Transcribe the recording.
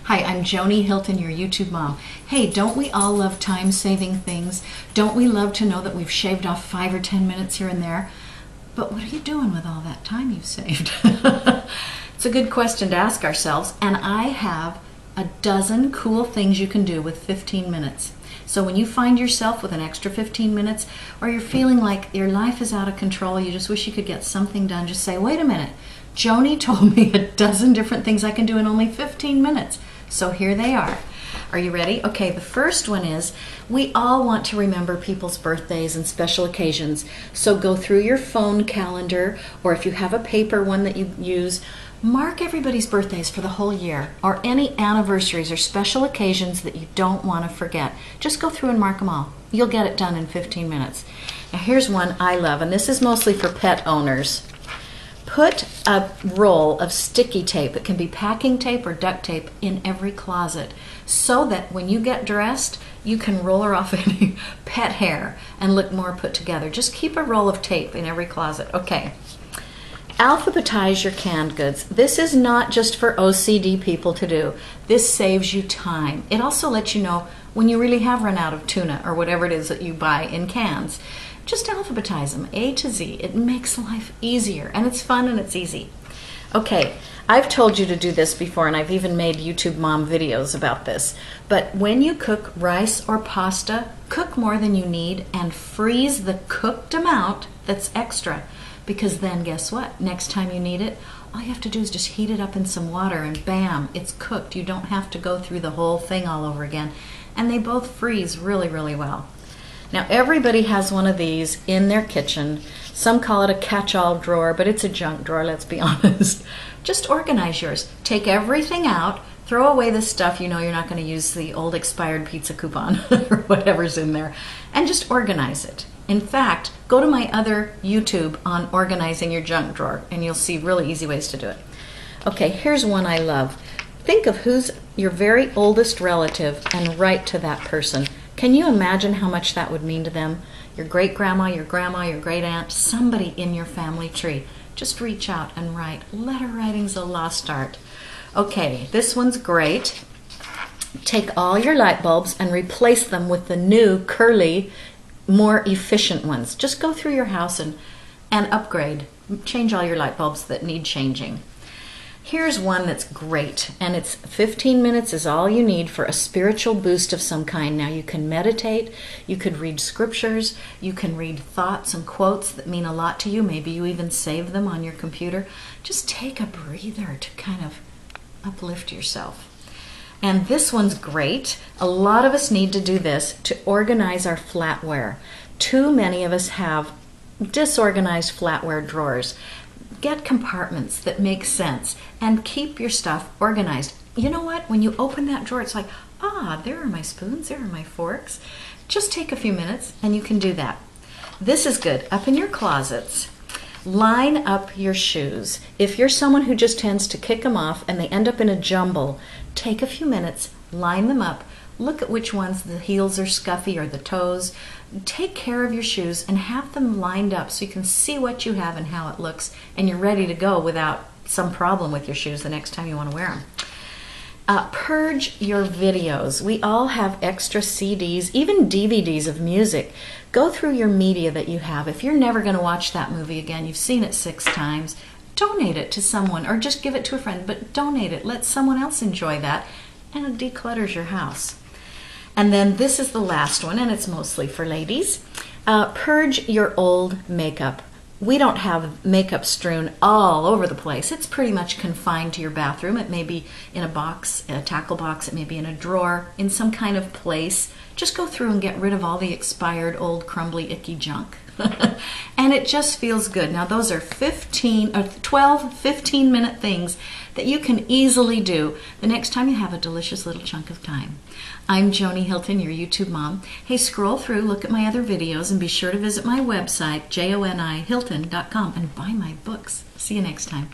Hi, I'm Joni Hilton, your YouTube mom. Hey, don't we all love time-saving things? Don't we love to know that we've shaved off 5 or 10 minutes here and there? But what are you doing with all that time you've saved? It's a good question to ask ourselves, and I have a dozen cool things you can do with 15 minutes. So when you find yourself with an extra 15 minutes, or you're feeling like your life is out of control, you just wish you could get something done, just say, wait a minute, Joni told me a dozen different things I can do in only 15 minutes. So here they are. Are you ready? Okay, the first one is, we all want to remember people's birthdays and special occasions. So go through your phone calendar, or if you have a paper one that you use, mark everybody's birthdays for the whole year, or any anniversaries or special occasions that you don't want to forget. Just go through and mark them all. You'll get it done in 15 minutes. Now here's one I love, and this is mostly for pet owners. Put a roll of sticky tape, it can be packing tape or duct tape, in every closet so that when you get dressed, you can roll off any pet hair and look more put together. Just keep a roll of tape in every closet. Okay. Alphabetize your canned goods. This is not just for OCD people to do. This saves you time. It also lets you know when you really have run out of tuna or whatever it is that you buy in cans. Just alphabetize them, A to Z. It makes life easier, and it's fun and it's easy. Okay, I've told you to do this before, and I've even made YouTube mom videos about this. But when you cook rice or pasta, cook more than you need and freeze the cooked amount that's extra. Because then guess what? Next time you need it, all you have to do is just heat it up in some water and bam, it's cooked. You don't have to go through the whole thing all over again. And they both freeze really, really well. Now everybody has one of these in their kitchen. Some call it a catch-all drawer, but it's a junk drawer, let's be honest. Just organize yours. Take everything out, throw away the stuff you know you're not going to use, the old expired pizza coupon or whatever's in there, and just organize it. In fact, go to my other YouTube on organizing your junk drawer, and you'll see really easy ways to do it. Okay, here's one I love. Think of who's your very oldest relative and write to that person. Can you imagine how much that would mean to them? Your great-grandma, your grandma, your great-aunt, somebody in your family tree. Just reach out and write. Letter writing's a lost art. Okay, this one's great. Take all your light bulbs and replace them with the new, curly, more efficient ones. Just go through your house and upgrade. Change all your light bulbs that need changing. Here's one that's great, and it's 15 minutes is all you need for a spiritual boost of some kind. Now you can meditate, you could read scriptures, you can read thoughts and quotes that mean a lot to you. Maybe you even save them on your computer. Just take a breather to kind of uplift yourself. And this one's great. A lot of us need to do this to organize our flatware. Too many of us have disorganized flatware drawers. Get compartments that make sense and keep your stuff organized. You know what? When you open that drawer, it's like, ah, there are my spoons, there are my forks. Just take a few minutes and you can do that. This is good. Up in your closets, line up your shoes. If you're someone who just tends to kick them off and they end up in a jumble, take a few minutes, line them up, look at which ones the heels are scuffy or the toes. Take care of your shoes and have them lined up so you can see what you have and how it looks, and you're ready to go without some problem with your shoes the next time you want to wear them. Purge your videos. We all have extra CDs, even DVDs of music. Go through your media that you have. If you're never going to watch that movie again, you've seen it 6 times, donate it to someone or just give it to a friend, but donate it. Let someone else enjoy that, and it declutters your house. And then this is the last one, and it's mostly for ladies. Purge your old makeup. We don't have makeup strewn all over the place. It's pretty much confined to your bathroom. It may be in a box, a tackle box. It may be in a drawer, in some kind of place. Just go through and get rid of all the expired, old, crumbly, icky junk. And it just feels good. Now those are 12, 15-minute things that you can easily do the next time you have a delicious little chunk of time. I'm Joni Hilton, your YouTube mom. Hey, scroll through, look at my other videos, and be sure to visit my website, jonihilton.com, and buy my books. See you next time.